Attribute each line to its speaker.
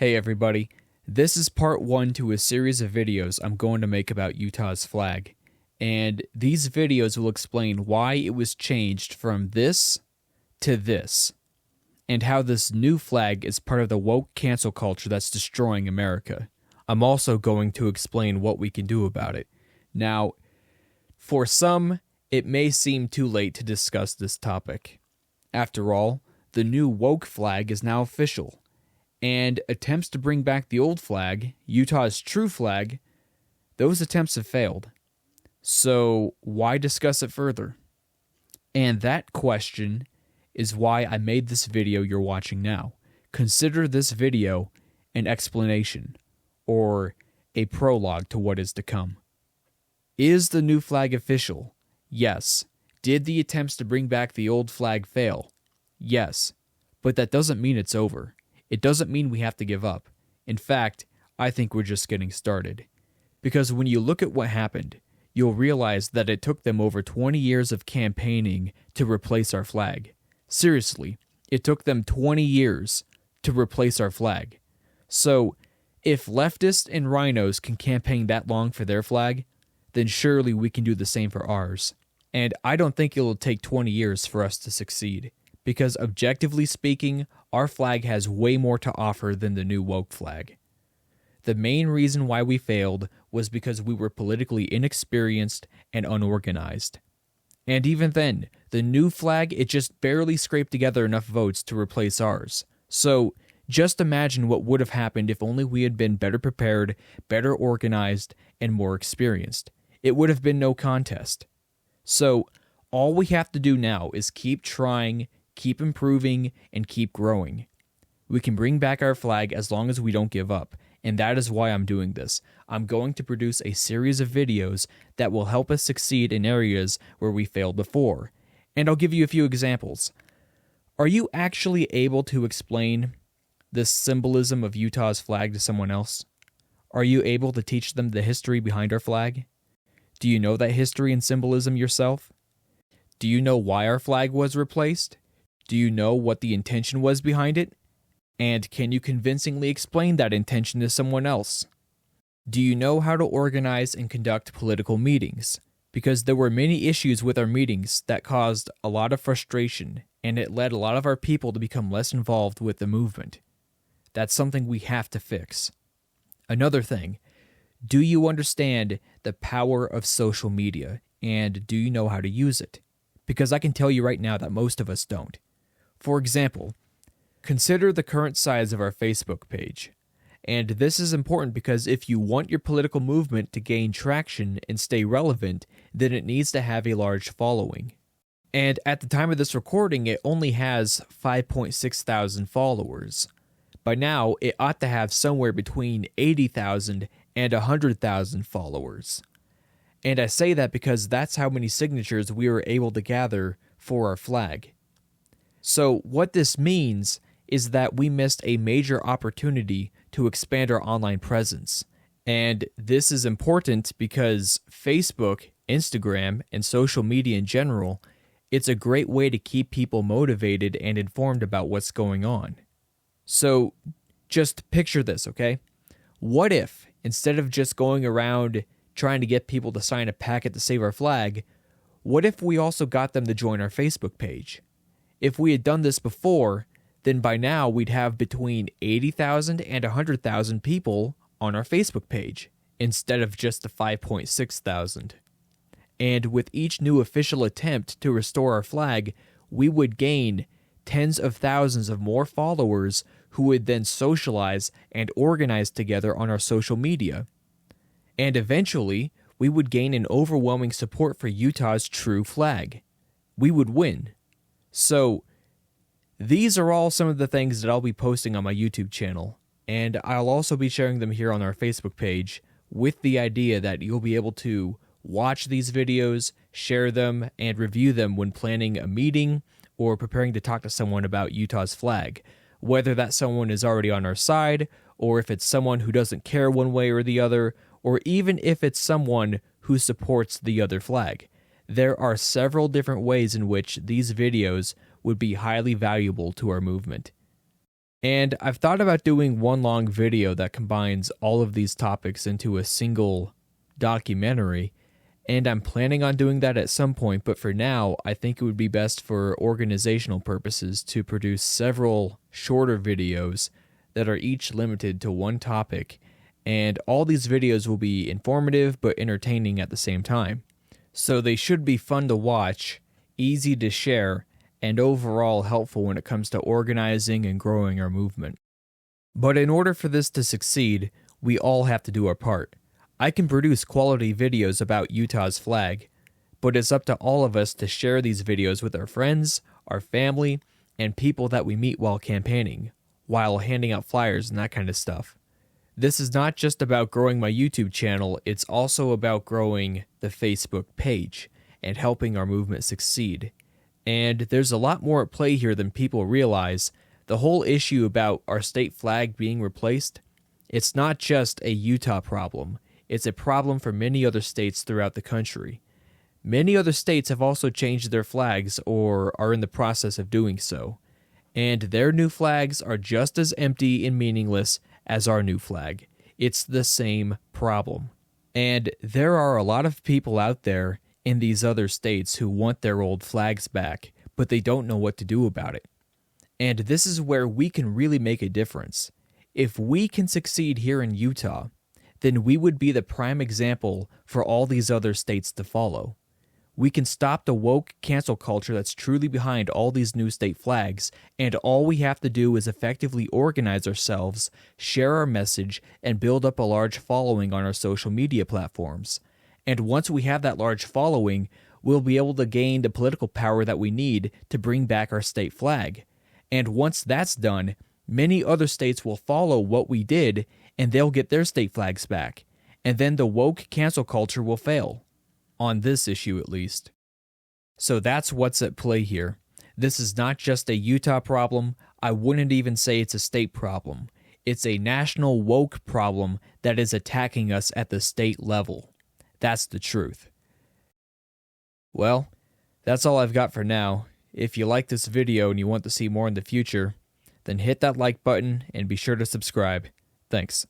Speaker 1: Hey everybody, this is part 1 to a series of videos I'm going to make about Utah's flag, and these videos will explain why it was changed from this to this, and how this new flag is part of the woke cancel culture that's destroying America. I'm also going to explain what we can do about it. Now, for some, it may seem too late to discuss this topic. After all, the new woke flag is now official. And attempts to bring back the old flag, Utah's true flag, those attempts have failed. So why discuss it further? And that question is why I made this video you're watching now. Consider this video an explanation, or a prologue to what is to come. Is the new flag official? Yes. Did the attempts to bring back the old flag fail? Yes. But that doesn't mean it's over. It doesn't mean we have to give up. In fact, I think we're just getting started. Because when you look at what happened, you'll realize that it took them over 20 years of campaigning to replace our flag. Seriously, it took them 20 years to replace our flag. So, if leftists and rhinos can campaign that long for their flag, then surely we can do the same for ours. And I don't think it'll take 20 years for us to succeed. Because objectively speaking, our flag has way more to offer than the new woke flag. The main reason why we failed was because we were politically inexperienced and unorganized. And even then, the new flag, it just barely scraped together enough votes to replace ours. So, just imagine what would have happened if only we had been better prepared, better organized, and more experienced. It would have been no contest. So, all we have to do now is keep trying, keep improving, and keep growing. We can bring back our flag as long as we don't give up, and that is why I'm doing this. I'm going to produce a series of videos that will help us succeed in areas where we failed before, and I'll give you a few examples. Are you actually able to explain this symbolism of Utah's flag to someone else? Are you able to teach them the history behind our flag? Do you know that history and symbolism yourself? Do you know why our flag was replaced? Do you know what the intention was behind it? And can you convincingly explain that intention to someone else? Do you know how to organize and conduct political meetings? Because there were many issues with our meetings that caused a lot of frustration, and it led a lot of our people to become less involved with the movement. That's something we have to fix. Another thing, do you understand the power of social media, and do you know how to use it? Because I can tell you right now that most of us don't. For example, consider the current size of our Facebook page. And this is important because if you want your political movement to gain traction and stay relevant, then it needs to have a large following. And at the time of this recording, it only has 5.6 thousand followers. By now, it ought to have somewhere between 80,000 and 100,000 followers. And I say that because that's how many signatures we were able to gather for our flag. So what this means is that we missed a major opportunity to expand our online presence. And this is important because Facebook, Instagram, and social media in general, it's a great way to keep people motivated and informed about what's going on. So just picture this, okay? What if, instead of just going around trying to get people to sign a packet to save our flag, what if we also got them to join our Facebook page? If we had done this before, then by now we'd have between 80,000 and 100,000 people on our Facebook page, instead of just the 5.6 thousand. And with each new official attempt to restore our flag, we would gain tens of thousands of more followers who would then socialize and organize together on our social media. And eventually, we would gain an overwhelming support for Utah's true flag. We would win. So, these are all some of the things that I'll be posting on my YouTube channel, and I'll also be sharing them here on our Facebook page with the idea that you'll be able to watch these videos, share them, and review them when planning a meeting or preparing to talk to someone about Utah's flag, whether that someone is already on our side, or if it's someone who doesn't care one way or the other, or even if it's someone who supports the other flag. There are several different ways in which these videos would be highly valuable to our movement. And I've thought about doing one long video that combines all of these topics into a single documentary, and I'm planning on doing that at some point, but for now, I think it would be best for organizational purposes to produce several shorter videos that are each limited to one topic, and all these videos will be informative but entertaining at the same time. So they should be fun to watch, easy to share, and overall helpful when it comes to organizing and growing our movement. But in order for this to succeed, we all have to do our part. I can produce quality videos about Utah's flag, but it's up to all of us to share these videos with our friends, our family, and people that we meet while campaigning, while handing out flyers and that kind of stuff. This is not just about growing my YouTube channel, it's also about growing the Facebook page and helping our movement succeed. And there's a lot more at play here than people realize. The whole issue about our state flag being replaced, it's not just a Utah problem. It's a problem for many other states throughout the country. Many other states have also changed their flags or are in the process of doing so. And their new flags are just as empty and meaningless as our new flag. It's the same problem. And there are a lot of people out there in these other states who want their old flags back, but they don't know what to do about it. And this is where we can really make a difference. If we can succeed here in Utah, then we would be the prime example for all these other states to follow. We can stop the woke cancel culture that's truly behind all these new state flags, and all we have to do is effectively organize ourselves, share our message, and build up a large following on our social media platforms. And once we have that large following, we'll be able to gain the political power that we need to bring back our state flag. And once that's done, many other states will follow what we did, and they'll get their state flags back. And then the woke cancel culture will fail. On this issue, at least. So that's what's at play here. This is not just a Utah problem. I wouldn't even say it's a state problem. It's a national woke problem that is attacking us at the state level. That's the truth. Well, that's all I've got for now. If you like this video and you want to see more in the future, then hit that like button and be sure to subscribe. Thanks.